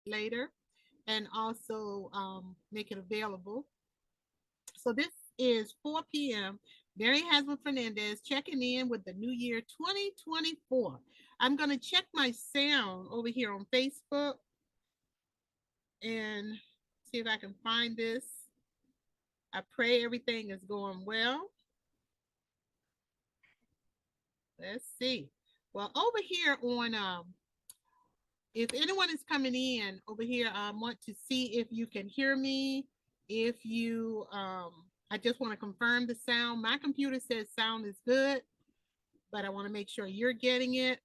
later and also make it available. So this is 4 p.m. Mary Haslam Fernandez checking in with the new year 2024. I'm going to check my sound over here on Facebook and see if I can find this. I pray everything is going well. Let's see. Well, over here on if anyone is coming in over here, I want to see if you can hear me. If you I just want to confirm the sound. My computer says sound is good, but I want to make sure you're getting it.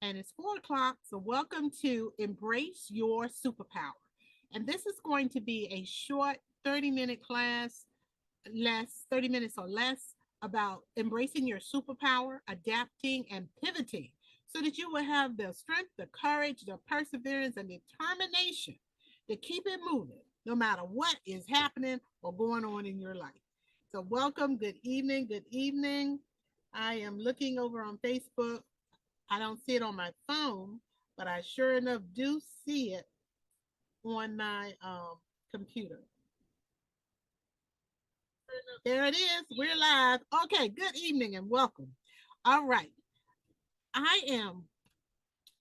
And it's 4 o'clock. So welcome to Embrace Your Superpower. And this is going to be a short 30-minute class, 30 minutes or less, about embracing your superpower, adapting, and pivoting so that you will have the strength, the courage, the perseverance, and determination to keep it moving no matter what is happening or going on in your life. So, welcome. Good evening. Good evening. I am looking over on Facebook. I don't see it on my phone, but I sure enough do see it on my computer. There it is. We're live. Okay, good evening and welcome. All right. I am,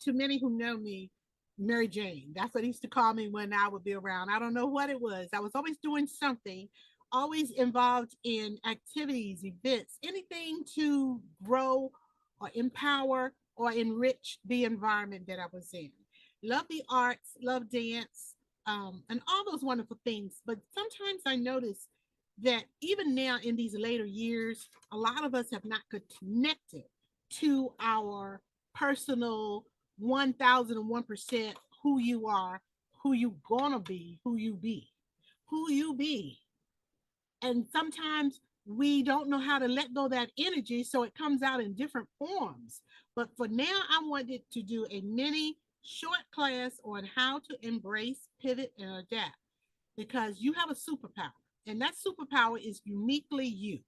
to many who know me, Mary Jane. That's what they used to call me when I would be around. I don't know what it was. I was always doing something, always involved in activities, events, anything to grow or empower or enrich the environment that I was in. Love the arts, love dance, and all those wonderful things. But sometimes I notice that even now in these later years, a lot of us have not connected to our personal 1001% who you are, who you gonna be, who you be. And sometimes we don't know how to let go of that energy, so it comes out in different forms. But for now, I wanted to do a mini short class on how to embrace, pivot, and adapt because you have a superpower, and that superpower is uniquely you.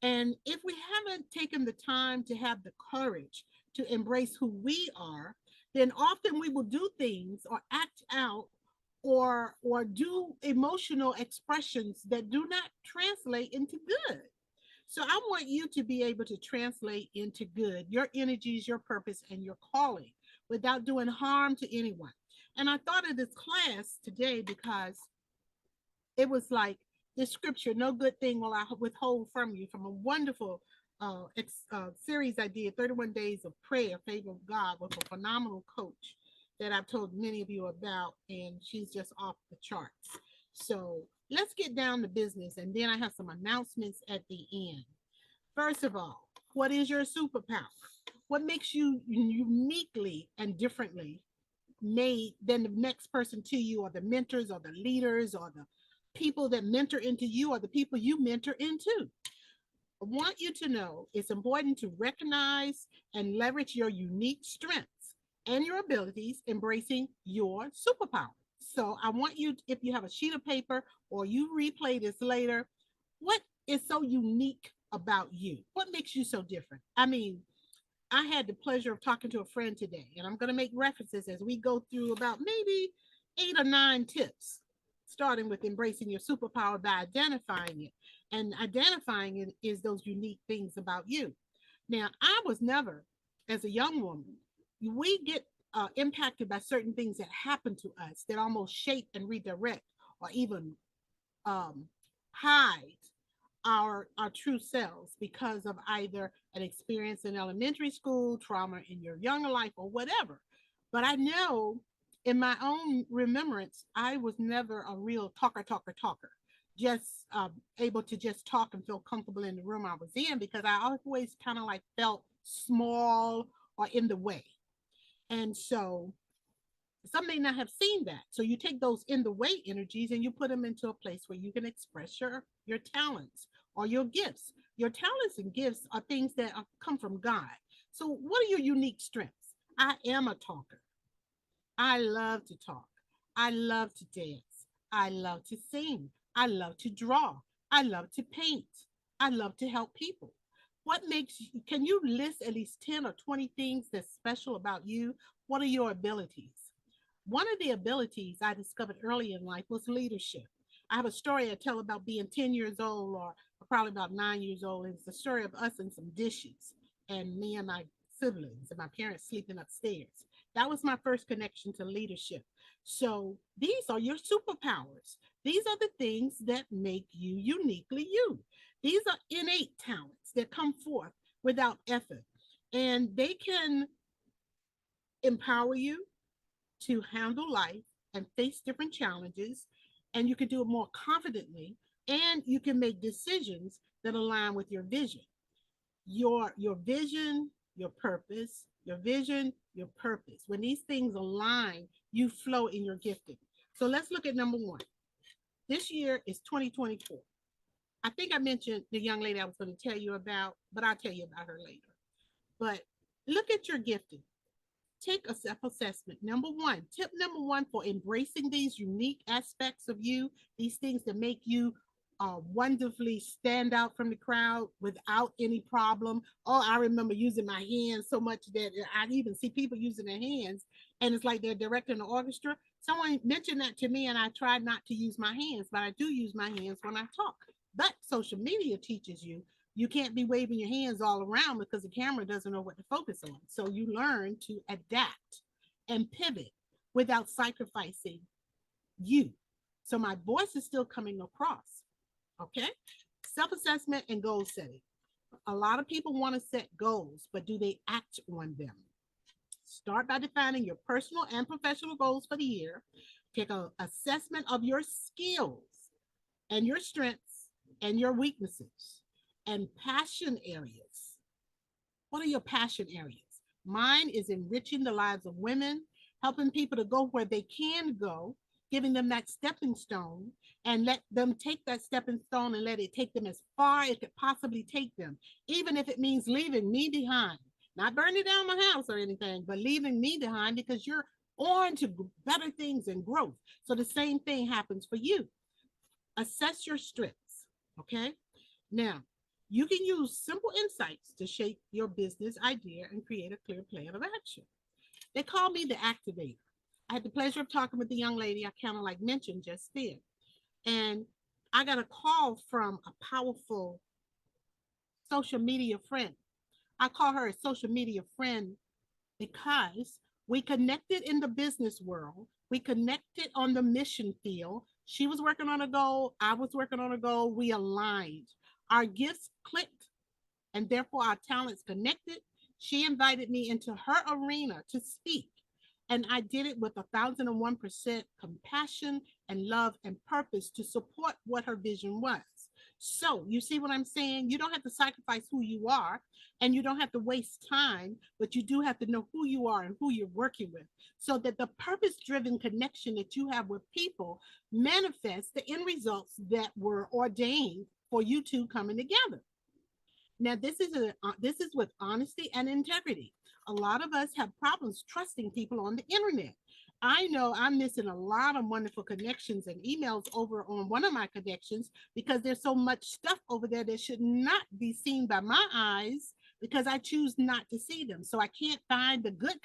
And if we haven't taken the time to have the courage to embrace who we are, then often we will do things or act out or do emotional expressions that do not translate into good. So I want you to be able to translate into good your energies, your purpose, and your calling without doing harm to anyone. And I thought of this class today because it was like this scripture, no good thing will I withhold from you, from a wonderful series I did, 31 Days of Prayer, Favor of God, with a phenomenal coach that I've told many of you about, and she's just off the charts. So let's get down to business, and then I have some announcements at the end. First of all, what is your superpower? What makes you uniquely and differently made than the next person to you, or the mentors, or the leaders, or the people that mentor into you, or the people you mentor into? I want you to know it's important to recognize and leverage your unique strengths and your abilities, embracing your superpower. So I want you, if you have a sheet of paper or you replay this later, what is so unique about you? What makes you so different? I mean, I had the pleasure of talking to a friend today, and I'm going to make references as we go through about maybe 8 or 9 tips, starting with embracing your superpower by identifying it. And identifying it is those unique things about you. Now, I was never, as a young woman, we get impacted by certain things that happen to us that almost shape and redirect or even um, hide our true selves because of either an experience in elementary school, trauma in your younger life, or whatever. But I know in my own remembrance, I was never a real talker, just able to just talk and feel comfortable in the room I was in because I always kind of like felt small or in the way. And so some may not have seen that. So you take those in the way energies and you put them into a place where you can express your talents or your gifts. Your talents and gifts are things that come from God. So what are your unique strengths? I am a talker. I love to talk. I love to dance. I love to sing. I love to draw. I love to paint. I love to help people. What makes you, can you list at least 10 or 20 things that's special about you? What are your abilities? One of the abilities I discovered early in life was leadership. I have a story I tell about being 10 years old, or probably about 9 years old. It's the story of us and some dishes, and me and my siblings and my parents sleeping upstairs. That was my first connection to leadership. So these are your superpowers. These are the things that make you uniquely you. These are innate talents that come forth without effort, and they can empower you to handle life and face different challenges, and you can do it more confidently, and you can make decisions that align with your vision. Your vision, your purpose, your vision, your purpose. When these things align, you flow in your gifting. So let's look at number one. This year is 2024. I think I mentioned the young lady I was going to tell you about, but I'll tell you about her later. But look at your gifting. Take a self-assessment. Number one, tip number one for embracing these unique aspects of you, these things that make you wonderfully stand out from the crowd without any problem. Oh, I remember using my hands so much that I even see people using their hands, and it's like they're directing the orchestra. Someone mentioned that to me, and I tried not to use my hands, but I do use my hands when I talk. But social media teaches you you can't be waving your hands all around because the camera doesn't know what to focus on. So you learn to adapt and pivot without sacrificing you. So my voice is still coming across. Okay. Self assessment and goal setting. A lot of people want to set goals, but do they act on them? Start by defining your personal and professional goals for the year. Take an assessment of your skills and your strengths and your weaknesses and passion areas. What are your passion areas? Mine is enriching the lives of women, helping people to go where they can go, giving them that stepping stone, and let them take that stepping stone and let it take them as far as it could possibly take them, even if it means leaving me behind. Not burning down my house or anything, but leaving me behind because you're on to better things and growth. So the same thing happens for you. Assess your strengths. Okay. Now, you can use simple insights to shape your business idea and create a clear plan of action. They call me the activator. I had the pleasure of talking with the young lady I kind of like mentioned just then. And I got a call from a powerful social media friend. I call her a social media friend because we connected in the business world. We connected on the mission field. She was working on a goal. I was working on a goal. We aligned. Our gifts clicked, and therefore our talents connected. She invited me into her arena to speak. And I did it with 1,001% compassion and love and purpose to support what her vision was. So, you see what I'm saying? You don't have to sacrifice who you are, and you don't have to waste time, but you do have to know who you are and who you're working with so that the purpose driven connection that you have with people manifests the end results that were ordained for you two coming together. Now, this is with honesty and integrity. A lot of us have problems trusting people on the internet. I know I'm missing a lot of wonderful connections and emails over on one of my connections because there's so much stuff over there that should not be seen by my eyes because I choose not to see them. So I can't find the good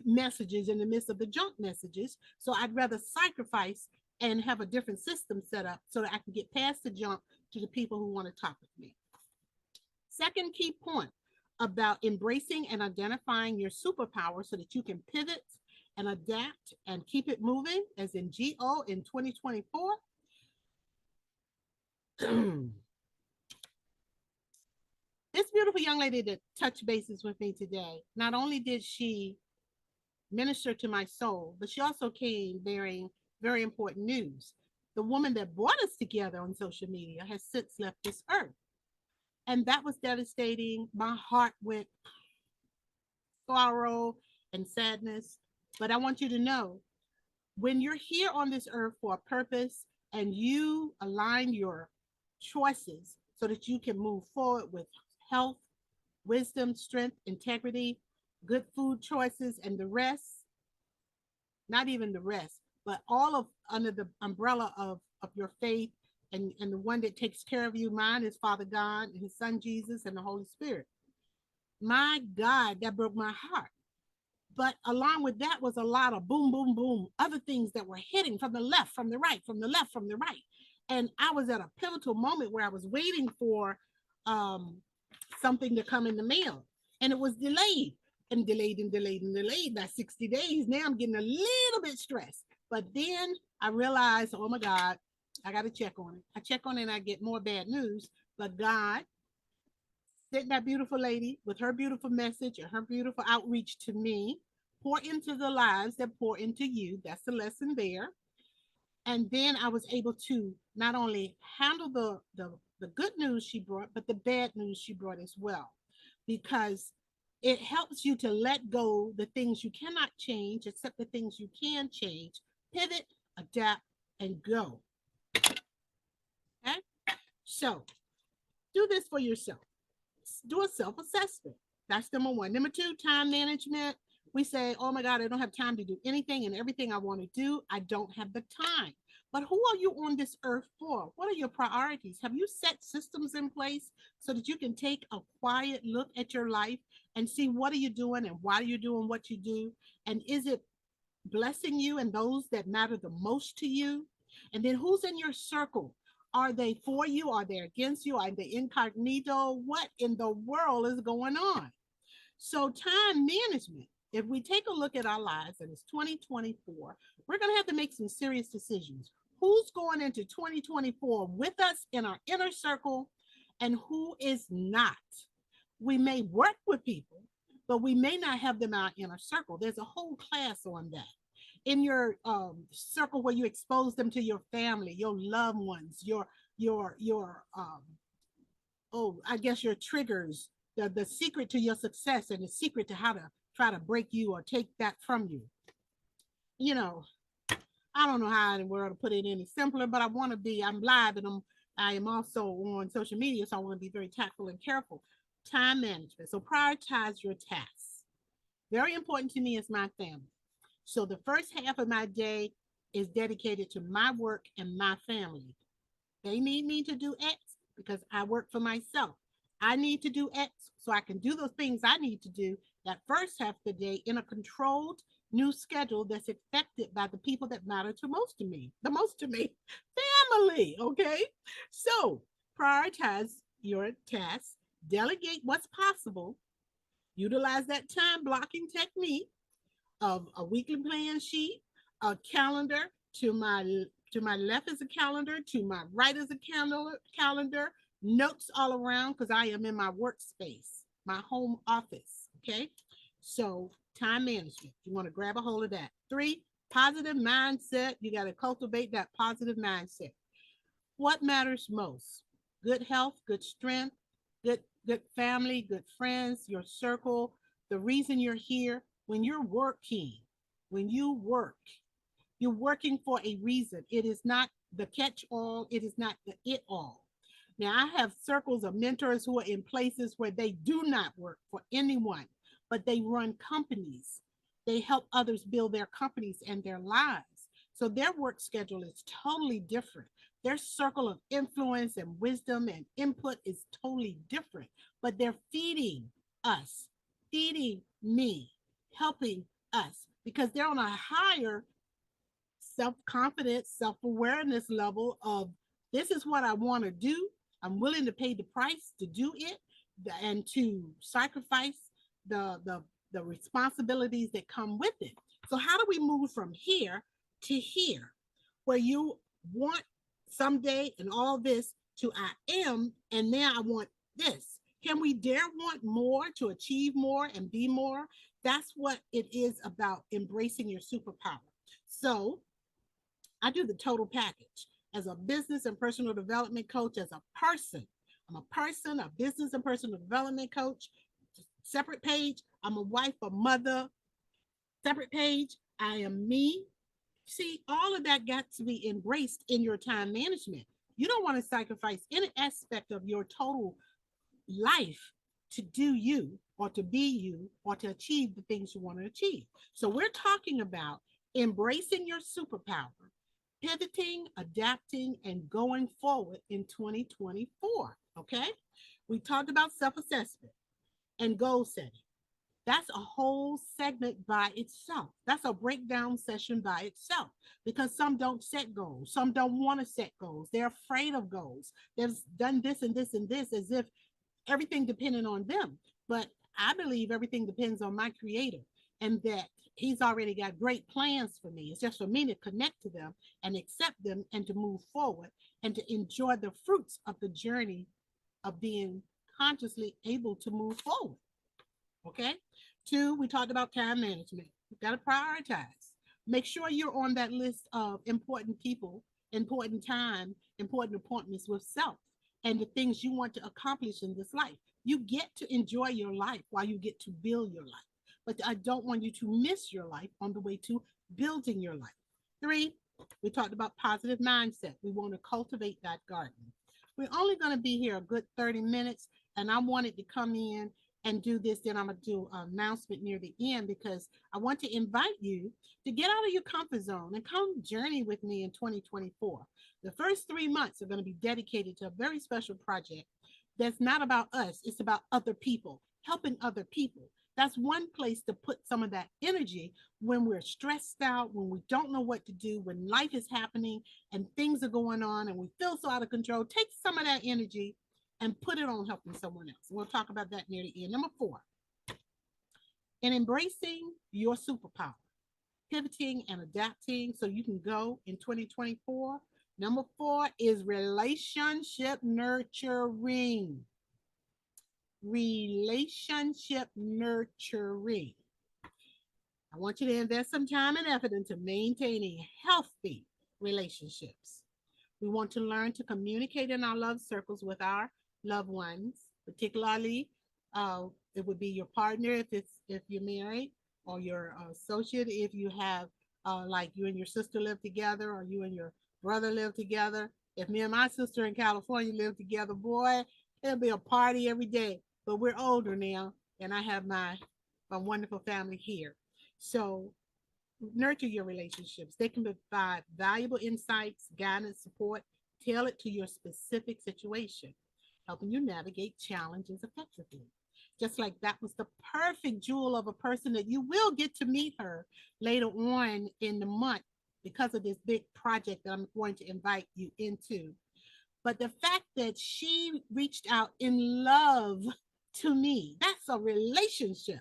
messages in the midst of the junk messages. So I'd rather sacrifice and have a different system set up so that I can get past the junk to the people who want to talk with me. Second key point about embracing and identifying your superpower so that you can pivot and adapt and keep it moving, as in GO in 2024. This beautiful young lady that touched bases with me today, not only did she minister to my soul, but she also came bearing very important news. The woman that brought us together on social media has since left this earth. And that was devastating. My heart went sorrow and sadness. But I want you to know when you're here on this earth for a purpose and you align your choices so that you can move forward with health, wisdom, strength, integrity, good food choices, and the rest, not even the rest, but all of under the umbrella of your faith and the one that takes care of you. Mine is Father God and his son Jesus and the Holy Spirit. My God, that broke my heart. But along with that was a lot of boom, boom, boom, other things that were hitting from the left, from the right, from the left, from the right. And I was at a pivotal moment where I was waiting for um, something to come in the mail, and it was delayed and delayed and delayed and delayed by 60 days. Now I'm getting a little bit stressed. But then I realized, oh my God, I got to check on it. I check on it and I get more bad news. But God sent that beautiful lady with her beautiful message and her beautiful outreach to me. Pour into the lives that pour into you. That's the lesson there. And then I was able to not only handle the good news she brought, but the bad news she brought as well, because it helps you to let go the things you cannot change, except the things you can change, pivot, adapt, and go. Okay, so do this for yourself. Do a self-assessment. That's number one. Number two, time management. We say, oh my God, I don't have time to do anything and everything I want to do. I don't have the time. But who are you on this earth for? What are your priorities? Have you set systems in place so that you can take a quiet look at your life and see what are you doing and why are you doing what you do? And is it blessing you and those that matter the most to you? And then who's in your circle? Are they for you? Are they against you? Are they incognito? What in the world is going on? So, time management. If we take a look at our lives and it's 2024, we're going to have to make some serious decisions. Who's going into 2024 with us in our inner circle and who is not? We may work with people, but we may not have them in our inner circle. There's a whole class on that. In your circle where you expose them to your family, your loved ones, your oh, I guess your triggers, the secret to your success and the secret to how to try to break you or take that from you. You know, I don't know how in the world to put it any simpler, but I want to be, I'm live and I am also on social media, so I want to be very tactful and careful. Time management. So prioritize your tasks. Very important to me is my family. So the first half of my day is dedicated to my work and my family. They need me to do X because I work for myself. I need to do X so I can do those things I need to do that first half of the day in a controlled new schedule that's affected by the people that matter to most to me. The most to me, family. Okay. So prioritize your tasks, delegate what's possible, utilize that time blocking technique of a weekly plan sheet, a calendar. To my left is a calendar, to my right is a calendar, notes all around because I am in my workspace, my home office. Okay, so time management. You want to grab a hold of that. Three, positive mindset. You got to cultivate that positive mindset. What matters most? Good health, good strength, good family, good friends, your circle, the reason you're here. When you're working, when you work, you're working for a reason. It is not the catch all, it is not the it all. Now, I have circles of mentors who are in places where they do not work for anyone, but they run companies. They help others build their companies and their lives. So their work schedule is totally different. Their circle of influence and wisdom and input is totally different, but they're feeding us, feeding me, helping us because they're on a higher self-confidence, self-awareness level of this is what I want to do. I'm willing to pay the price to do it and to sacrifice the responsibilities that come with it. So how do we move from here to here where you want someday and all this to I am and now I want this? Can we dare want more to achieve more and be more? That's what it is about embracing your superpower. So I do the total package as a business and personal development coach, as a person. I'm a person, a business and personal development coach. Separate page. I'm a wife, a mother. Separate page. I am me. See, all of that got to be embraced in your time management. You don't want to sacrifice any aspect of your total life to do you or to be you or to achieve the things you want to achieve. So we're talking about embracing your superpower, pivoting, adapting, and going forward in 2024. Okay. We talked about self assessment and goal setting. That's a whole segment by itself. That's a breakdown session by itself because some don't set goals. Some don't want to set goals. They're afraid of goals. They've done this and this and this as if everything depended on them. But I believe everything depends on my creator and that he's already got great plans for me. It's just for me to connect to them and accept them and to move forward and to enjoy the fruits of the journey of being consciously able to move forward. Okay. Two, we talked about time management. You've got to prioritize. Make sure you're on that list of important people, important time, important appointments with self, and the things you want to accomplish in this life. You get to enjoy your life while you get to build your life. But I don't want you to miss your life on the way to building your life. Three, we talked about positive mindset. We want to cultivate that garden. We're only going to be here a good 30 minutes, and I wanted to come in and do this. Then I'm going to do an announcement near the end because I want to invite you to get out of your comfort zone and come journey with me in 2024. The first 3 months are going to be dedicated to a very special project that's not about us, it's about other people, helping other people. That's one place to put some of that energy when we're stressed out, when we don't know what to do, when life is happening and things are going on and we feel so out of control. Take some of that energy and put it on helping someone else. We'll talk about that near the end. Number four, in embracing your superpower, pivoting and adapting so you can go in 2024. Number four is relationship nurturing. Relationship nurturing. I want you to invest some time and effort into maintaining healthy relationships. We want to learn to communicate in our love circles with our loved ones, particularly it would be your partner if you're married, or your associate if you have like you and your sister live together, or you and your brother live together. If me and my sister in California live together, boy, it'll be a party every day. But we're older now, and I have my wonderful family here. So nurture your relationships. They can provide valuable insights, guidance, support tailored to your specific situation, helping you navigate challenges effectively. Just like that was the perfect jewel of a person that you will get to meet her later on in the month because of this big project that I'm going to invite you into. But the fact that she reached out in love to me, that's a relationship.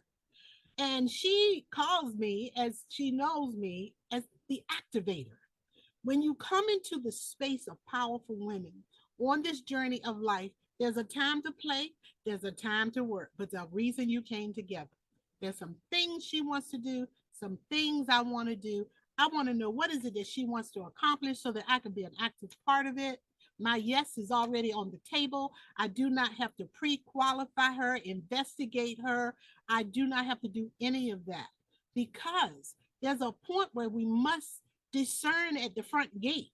And she calls me, as she knows me, as the activator. When you come into the space of powerful women on this journey of life, there's a time to play, there's a time to work, but the reason you came together. There's some things she wants to do, some things I want to do. I want to know what is it that she wants to accomplish so that I can be an active part of it. My yes is already on the table. I do not have to pre-qualify her, investigate her. I do not have to do any of that because there's a point where we must discern at the front gate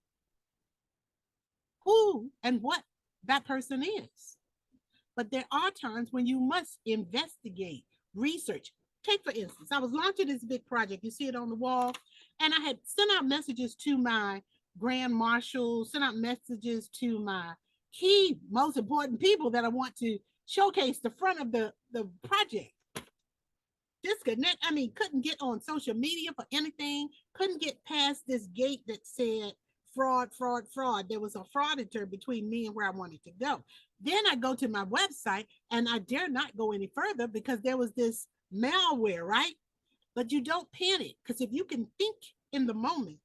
who and what that person is. But there are times when you must investigate, research. Take, for instance, I was launching this big project. You see it on the wall. And I had sent out messages to my grand marshal, sent out messages to my key, most important people that I want to showcase the front of the project. Disconnect. I mean, couldn't get on social media for anything. Couldn't get past this gate that said fraud, fraud, fraud. There was a frauditor between me and where I wanted to go. Then I go to my website and I dare not go any further because there was this malware, right? But you don't panic because if you can think in the moment,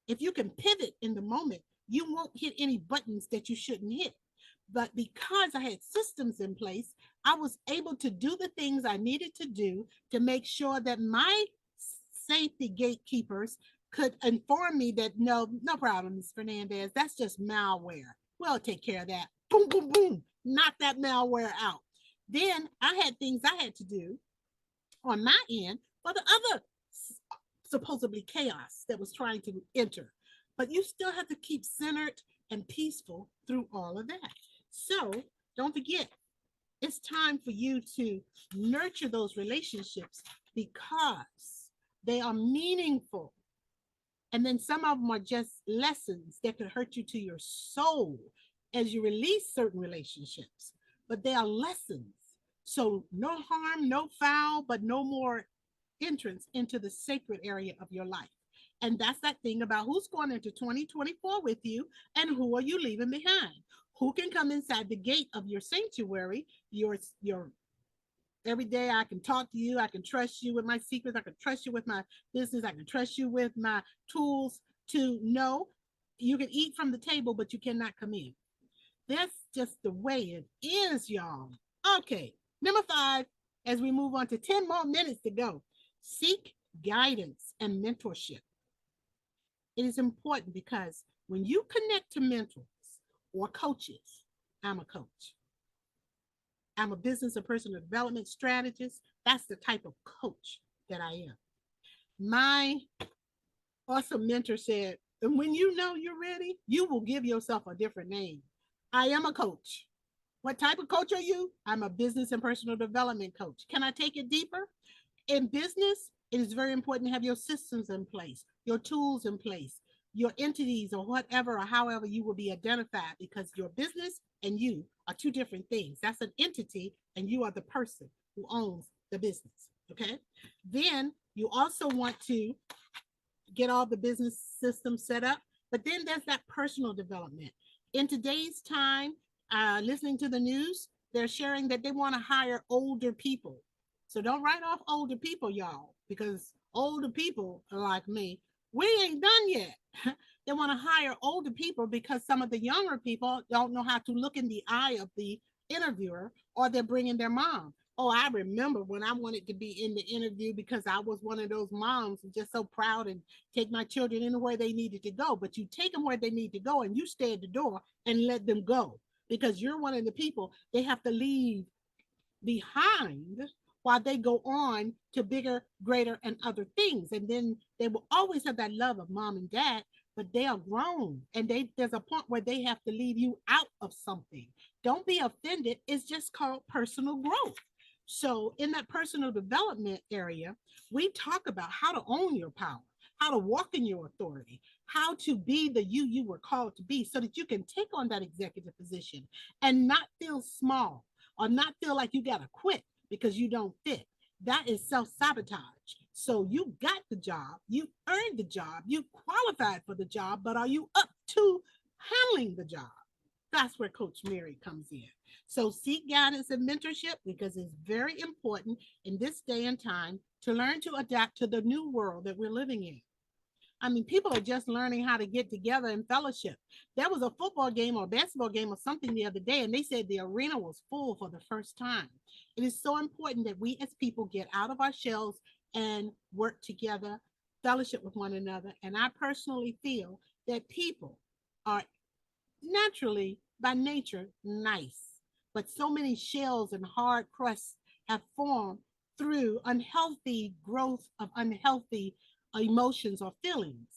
if you can pivot in the moment, you won't hit any buttons that you shouldn't hit. But because I had systems in place, I was able to do the things I needed to do to make sure that my safety gatekeepers could inform me that no, no problem, Ms. Fernandez, that's just malware. We'll take care of that. Boom, boom, boom, knock that malware out. Then I had things I had to do on my end for the other supposedly chaos that was trying to enter. But you still have to keep centered and peaceful through all of that. So don't forget, it's time for you to nurture those relationships because they are meaningful. And then some of them are just lessons that could hurt you to your soul as you release certain relationships. But they are lessons So no harm, no foul, but no more entrance into the sacred area of your life. And that's that thing about who's going into 2024 with you and who are you leaving behind. Who can come inside the gate of your sanctuary, your every day I can talk to you, I can trust you with my secrets, I can trust you with my business, I can trust you with my tools to know you can eat from the table, but you cannot come in. That's just the way it is, y'all. Okay, number 5, as we move on to 10 more minutes to go, seek guidance and mentorship. It is important because when you connect to mentors or coaches, I'm a coach. I'm a business and personal development strategist. That's the type of coach that I am. My awesome mentor said, and when you know you're ready, you will give yourself a different name. I am a coach. What type of coach are you? I'm a business and personal development coach. Can I take it deeper? In business, it is very important to have your systems in place, your tools in place, your entities or whatever or however you will be identified, because your business and you are two different things. That's an entity and you are the person who owns the business. Okay. Then you also want to get all the business systems set up, but then there's that personal development. In today's time, listening to the news, they're sharing that they want to hire older people. So don't write off older people, y'all, because older people are like me. We ain't done yet. They want to hire older people because some of the younger people don't know how to look in the eye of the interviewer, or they're bringing their mom. Oh, I remember when I wanted to be in the interview because I was one of those moms who just so proud and take my children anywhere they needed to go. But you take them where they need to go and you stay at the door and let them go because you're one of the people they have to leave behind while they go on to bigger, greater, and other things. And then they will always have that love of mom and dad, but they are grown and there's a point where they have to leave you out of something. Don't be offended. It's just called personal growth. So in that personal development area, we talk about how to own your power, how to walk in your authority, how to be the you were called to be so that you can take on that executive position and not feel small or not feel like you got to quit because you don't fit. That is self sabotage. So you got the job, you earned the job, you qualified for the job, but are you up to handling the job? That's where Coach Mary comes in. So seek guidance and mentorship because it's very important in this day and time to learn to adapt to the new world that we're living in. I mean, people are just learning how to get together in fellowship. There was a football game or a basketball game or something the other day, and they said the arena was full for the first time. It is so important that we as people get out of our shells and work together, fellowship with one another. And I personally feel that people are naturally, by nature, nice. But so many shells and hard crusts have formed through unhealthy growth of unhealthy emotions or feelings.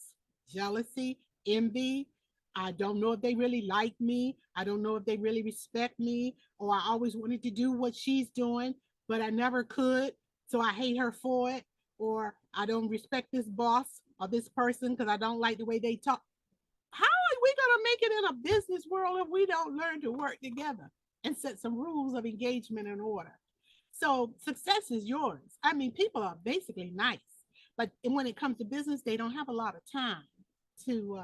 Jealousy, envy. I don't know if they really like me. I don't know if they really respect me. Or I always wanted to do what she's doing, but I never could. So I hate her for it. Or I don't respect this boss or this person because I don't like the way they talk. How are we going to make it in a business world if we don't learn to work together and set some rules of engagement in order? So success is yours. I mean, people are basically nice, but when it comes to business, they don't have a lot of time to,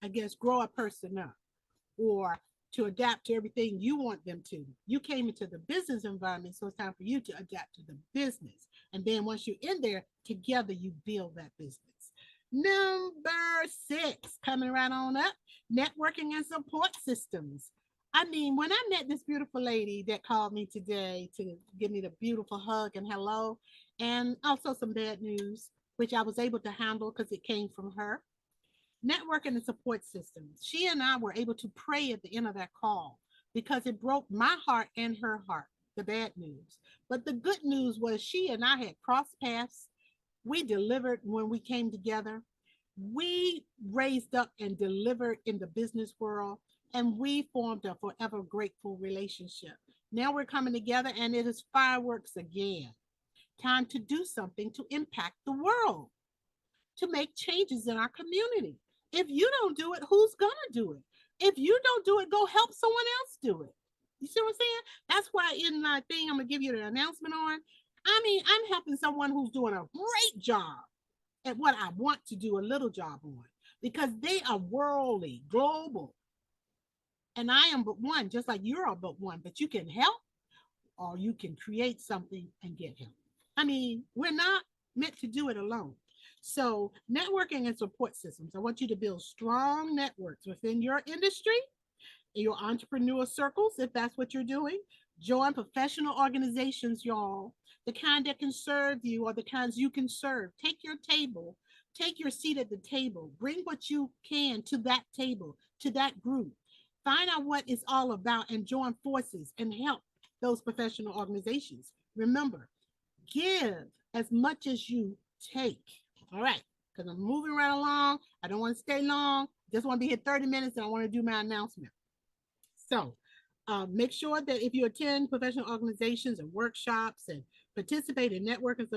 I guess, grow a person up or to adapt to everything you want them to. You came into the business environment, so it's time for you to adapt to the business. And then once you're in there, together you build that business. Number 6, coming right on up, networking and support systems. I mean, when I met this beautiful lady that called me today to give me the beautiful hug and hello, and also some bad news, which I was able to handle because it came from her. Networking and support systems. She and I were able to pray at the end of that call because it broke my heart and her heart, the bad news. But the good news was she and I had crossed paths. We delivered when we came together. We raised up and delivered in the business world, and we formed a forever grateful relationship. Now we're coming together, and it is fireworks again. Time to do something to impact the world, to make changes in our community. If you don't do it, who's going to do it? If you don't do it, go help someone else do it. You see what I'm saying? That's why in my thing I'm gonna give you the announcement on. I mean, I'm helping someone who's doing a great job at what I want to do a little job on because they are worldly, global, and I am but one, just like you're all but one. But you can help or you can create something and get help. I mean, we're not meant to do it alone. So, networking and support systems. I want you to build strong networks within your industry, your entrepreneur circles, if that's what you're doing. Join professional organizations, y'all, the kind that can serve you or the kinds you can serve. Take your table, take your seat at the table, bring what you can to that table, to that group. Find out what it's all about and join forces and help those professional organizations. Remember, give as much as you take. All right, because I'm moving right along. I don't want to stay long. Just want to be here 30 minutes and I want to do my announcement. So make sure that if you attend professional organizations and workshops and participate in networking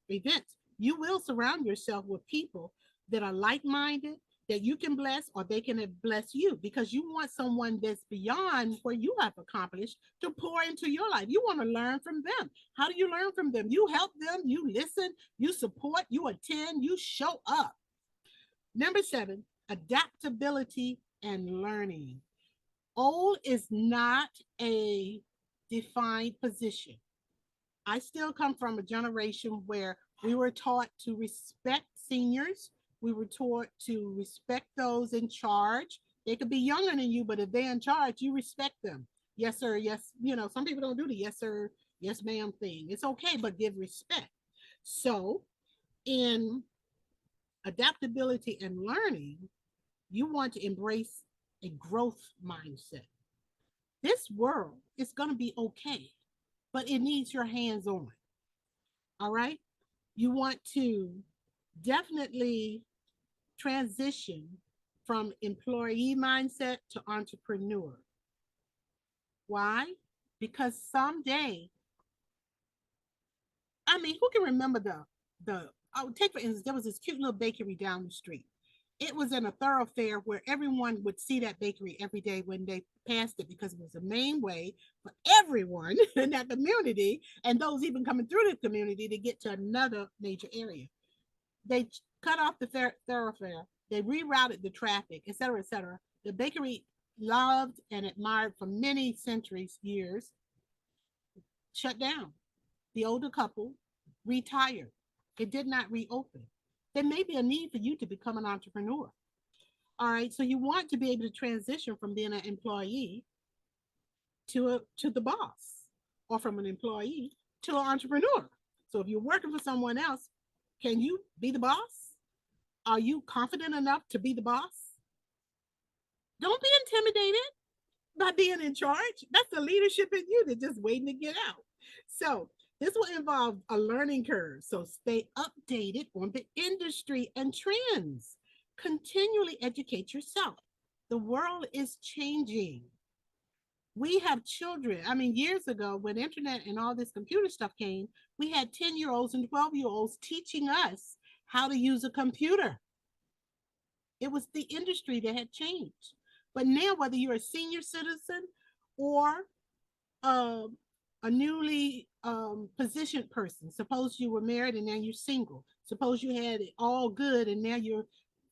events, you will surround yourself with people that are like-minded, that you can bless or they can bless you because you want someone that's beyond where you have accomplished to pour into your life. You want to learn from them. How do you learn from them? You help them, you listen, you support, you attend, you show up. Number 7, adaptability and learning. Old is not a defined position. I still come from a generation where we were taught to respect seniors. We were taught to respect those in charge. They could be younger than you, but if they're in charge, you respect them. Yes, sir. Yes. Some people don't do the yes, sir, yes, ma'am thing. It's okay, but give respect. So, in adaptability and learning, you want to embrace a growth mindset. This world is going to be okay, but it needs your hands on. All right. You want to definitely transition from employee mindset to entrepreneur. Why? Because someday, I mean, who can remember the I would take for instance, there was this cute little bakery down the street. It was in a thoroughfare where everyone would see that bakery every day when they passed it because it was the main way for everyone in that community and those even coming through the community to get to another major area. They cut off the thoroughfare, they rerouted the traffic, et cetera, et cetera. The bakery loved and admired for many centuries, years, shut down. The older couple retired. It did not reopen. There may be a need for you to become an entrepreneur. All right. So you want to be able to transition from being an employee to the boss or from an employee to an entrepreneur. So if you're working for someone else, can you be the boss? Are you confident enough to be the boss? Don't be intimidated by being in charge. That's the leadership in you that's just waiting to get out. So this will involve a learning curve. So stay updated on the industry and trends. Continually educate yourself. The world is changing. We have children. I mean, years ago, when internet and all this computer stuff came, we had 10-year-olds and 12-year-olds teaching us how to use a computer. It was the industry that had changed. But now, whether you're a senior citizen or uh, a newly positioned person, suppose you were married and now you're single, suppose you had it all good and now you're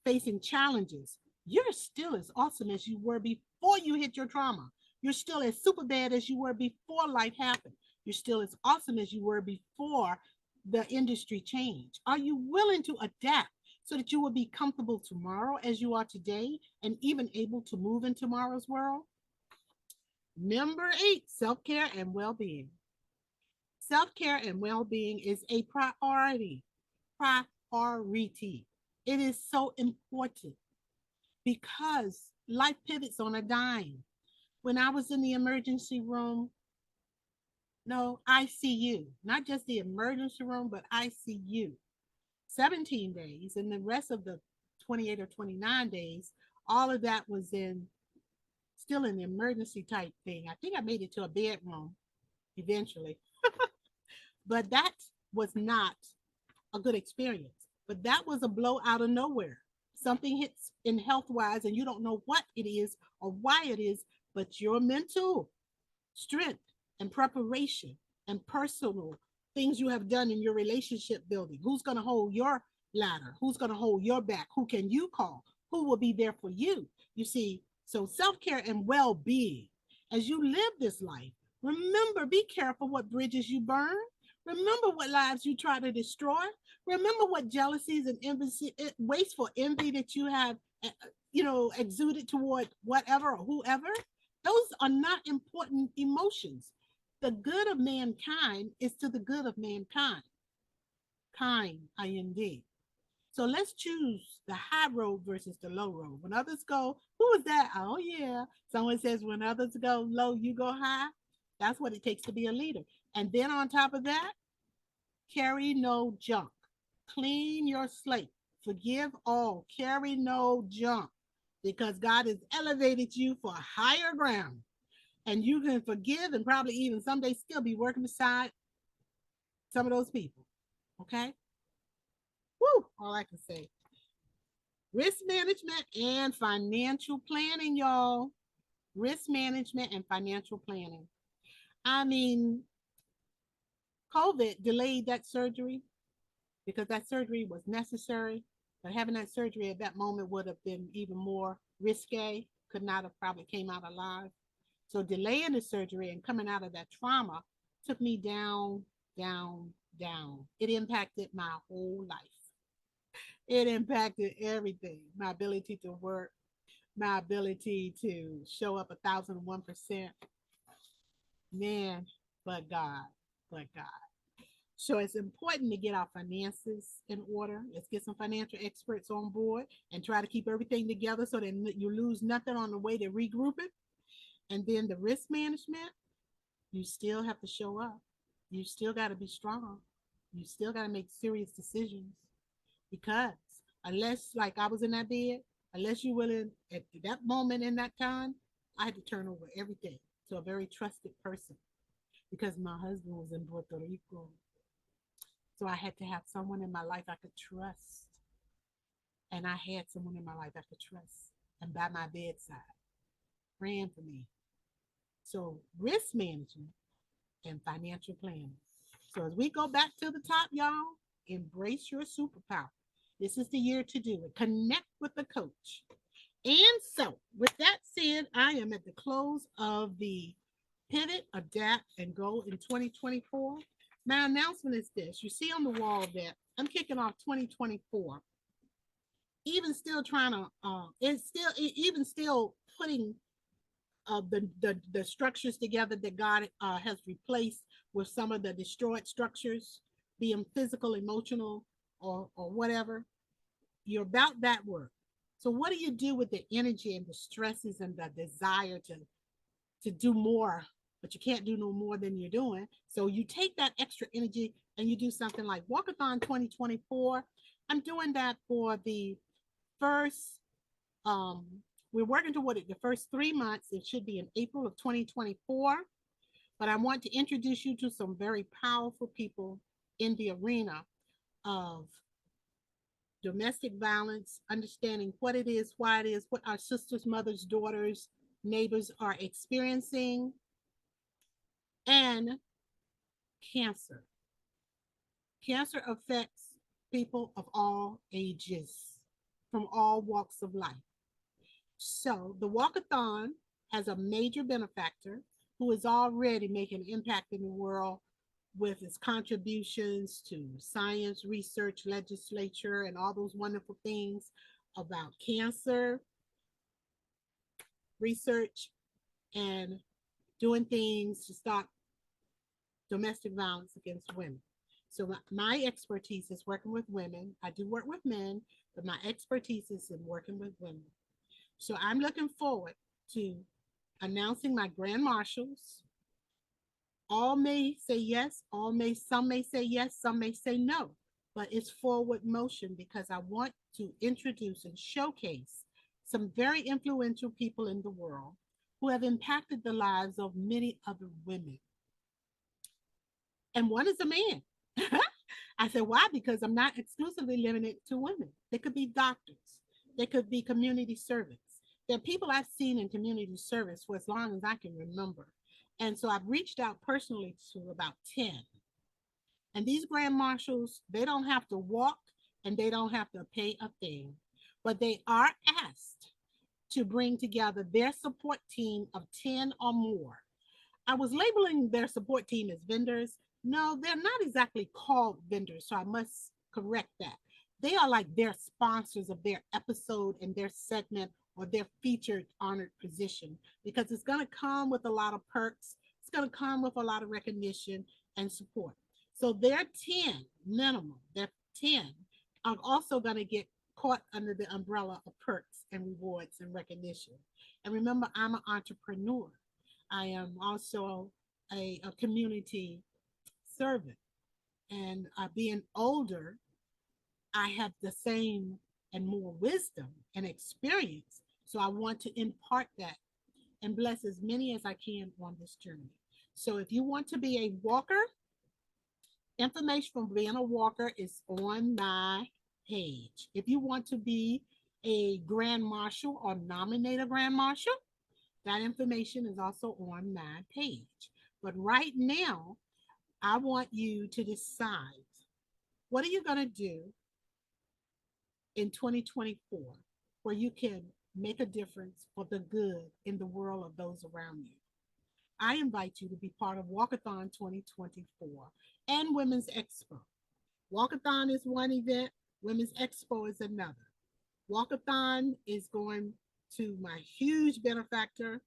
facing challenges, you're still as awesome as you were before you hit your trauma. You're still as super bad as you were before life happened. You're still as awesome as you were before the industry changed. Are you willing to adapt so that you will be comfortable tomorrow as you are today and even able to move in tomorrow's world? Number 8, self-care and well-being. Self-care and well-being is a priority. Priority. It is so important because life pivots on a dime. When I was in the emergency room, no, ICU, not just the emergency room, but ICU, 17 days, and the rest of the 28 or 29 days, all of that was still in the emergency type thing. I think I made it to a bedroom eventually, but that was not a good experience. But that was a blow out of nowhere. Something hits in health wise, and you don't know what it is or why it is, but your mental strength and preparation and personal things you have done in your relationship building. Who's going to hold your ladder? Who's going to hold your back? Who can you call? Who will be there for you? You see, so self care and well being as you live this life. Remember, be careful what bridges you burn. Remember what lives you try to destroy. Remember what jealousies and envy, wasteful envy that you have, exuded toward whatever or whoever. Those are not important emotions. The good of mankind is to the good of mankind. Kind, IND. So let's choose the high road versus the low road. When others go, who is that? Oh, yeah. Someone says, when others go low, you go high. That's what it takes to be a leader. And then on top of that, carry no junk. Clean your slate. Forgive all. Carry no junk because God has elevated you for higher ground. And you can forgive and probably even someday still be working beside some of those people. Okay? Woo! All I can say. Risk management and financial planning, y'all. Risk management and financial planning. I mean, COVID delayed that surgery because that surgery was necessary. But having that surgery at that moment would have been even more risque. Could not have probably came out alive. So delaying the surgery and coming out of that trauma took me down, down, down. It impacted my whole life. It impacted everything. My ability to work, my ability to show up 1,001%. Man, but God, but God. So it's important to get our finances in order. Let's get some financial experts on board and try to keep everything together so that you lose nothing on the way to regroup it. And then the risk management, you still have to show up. You still got to be strong. You still got to make serious decisions because unless, like I was in that bed, unless you're willing at that moment in that time, I had to turn over everything to a very trusted person because my husband was in Puerto Rico. So I had to have someone in my life I could trust. And I had someone in my life I could trust and by my bedside, praying for me. So risk management and financial planning. So as we go back to the top, y'all, embrace your superpower. This is the year to do it. Connect with the coach. And so, with that said, I am at the close of the Pivot, Adapt, and Go in 2024. My announcement is this. You see on the wall that I'm kicking off 2024. Even still trying to, even still putting the structures together that God has replaced with some of the destroyed structures, being physical, emotional, or whatever. You're about that work. So what do you do with the energy and the stresses and the desire to do more, but you can't do no more than you're doing? So you take that extra energy and you do something like Walkathon 2024. I'm doing that for the first um we're working toward it the first 3 months. It should be in April of 2024. But I want to introduce you to some very powerful people in the arena of domestic violence, understanding what it is, why it is, what our sisters, mothers, daughters, neighbors are experiencing, and cancer. Cancer affects people of all ages, from all walks of life. So the walkathon has a major benefactor who is already making an impact in the world with his contributions to science, research, legislature, and all those wonderful things about cancer research and doing things to stop domestic violence against women. So my expertise is working with women. I do work with men, but my expertise is in working with women. So I'm looking forward to announcing my grand marshals. All may say yes, some may say yes, some may say no, but it's forward motion because I want to introduce and showcase some very influential people in the world who have impacted the lives of many other women. And one is a man. I said, why? Because I'm not exclusively limited to women. They could be doctors, they could be community servants. There are people I've seen in community service for as long as I can remember. And so I've reached out personally to about 10. And these grand marshals, they don't have to walk and they don't have to pay a thing, but they are asked to bring together their support team of 10 or more. I was labeling their support team as vendors. No, they're not exactly called vendors, so I must correct that. They are like their sponsors of their episode and their segment or their featured honored position because it's going to come with a lot of perks. It's going to come with a lot of recognition and support. So their 10 minimum, their 10 are also going to get caught under the umbrella of perks and rewards and recognition. And remember, I'm an entrepreneur. I am also a community servant. And being older, I have the same and more wisdom and experience. So I want to impart that and bless as many as I can on this journey. So if you want to be a walker, information from being a walker is on my page. If you want to be a grand marshal or nominate a grand marshal, that information is also on my page. But right now, I want you to decide what are you going to do in 2024 where you can make a difference for the good in the world of those around you. I invite you to be part of Walkathon 2024 and Women's Expo. Walkathon is one event, Women's Expo is another. Walkathon is going to my huge benefactor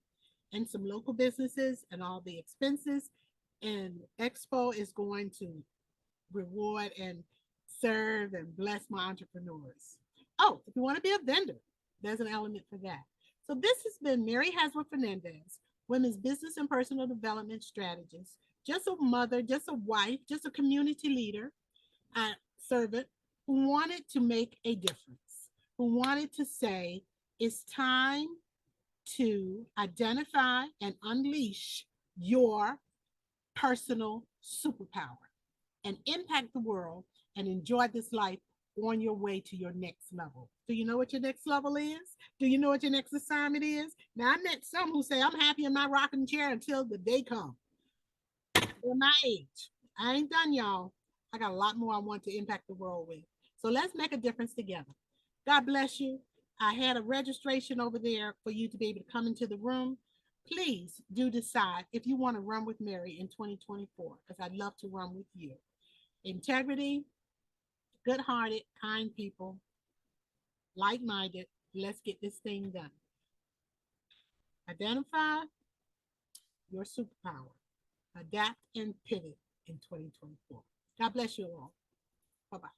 and some local businesses and all the expenses. And Expo is going to reward and serve and bless my entrepreneurs. Oh, if you want to be a vendor, there's an element for that. So this has been Mary Hasworth Fernandez, women's business and personal development strategist, just a mother, just a wife, just a community leader, a servant who wanted to make a difference, who wanted to say, it's time to identify and unleash your personal superpower and impact the world and enjoy this life on your way to your next level. Do you know what your next level is? Do you know what your next assignment is? Now, I met some who say, I'm happy in my rocking chair until the day comes. They're my age. I ain't done, y'all. I got a lot more I want to impact the world with. So let's make a difference together. God bless you. I had a registration over there for you to be able to come into the room. Please do decide if you want to run with Mary in 2024, because I'd love to run with you. Integrity, good hearted, kind people, like minded. Let's get this thing done. Identify your superpower, adapt and pivot in 2024. God bless you all. Bye bye.